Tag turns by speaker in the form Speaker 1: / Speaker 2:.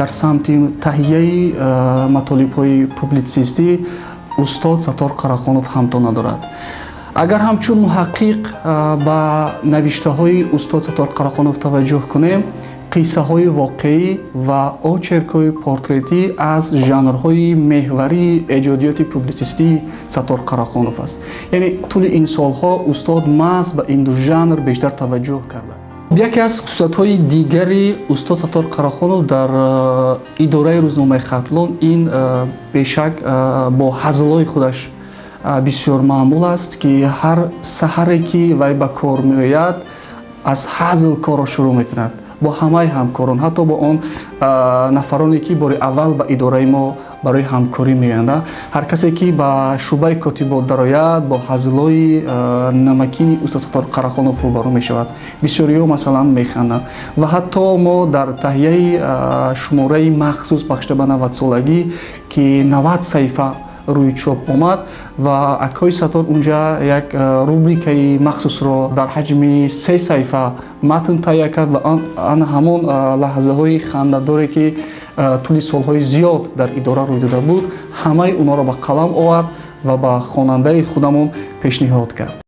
Speaker 1: дар самти таҳияи матолибҳои публитсистӣ устод Саттор Қарахонов ҳамто надорад. агар ҳамчун муҳаққиқ ба навиштаҳои устод Саттор Қарахонов таваҷҷӯҳ кунем, қиссаҳои воқеӣ ва очеркҳои портретӣ аз жанрҳои меҳварии эҷодиёти публитсистии Саттор Қарахонов аст. Яъне тӯли ин солҳо устод маҳз ба ин ду жанр бештар таваҷҷӯҳ карда. яке аз хусусиятҳои дигари устод Саттор Қарахонов дар идораи рӯзномаи Хатлон ин бешак бо ҳазлҳои худаш бисёр маъмул аст, ки ҳар саҳаре ки вай ба кор меояд аз ҳазл корро шурӯъ мекунад бо ҳамаи ҳамкорон, ҳатто бо он нафароне ки бори аввал ба идораи мо барои ҳамкорӣ меоянд. ҳар касе ки ба шӯъбаи котибот дарояд бо ҳазлҳои намакини устод Саттор Қарахонов рӯбарӯ мешавад. бисёриҳо масалан механданд ва ҳатто мо дар таҳияи шумораи махсус бахшида ба 90-солагӣ ки 90 саҳифа рӯи чоп омад ва акҳои Саттор унҷа як рубрикаи махсусро дар ҳаҷми 3 саҳифа матн таҳия кард ва ан ҳамон лаҳзаҳои хандадоре ки тӯли солҳои зиёд дар идора рӯй дода буд, ҳамаи онҳоро ба қалам овард ва ба хонандаи худамон пешниҳод кард.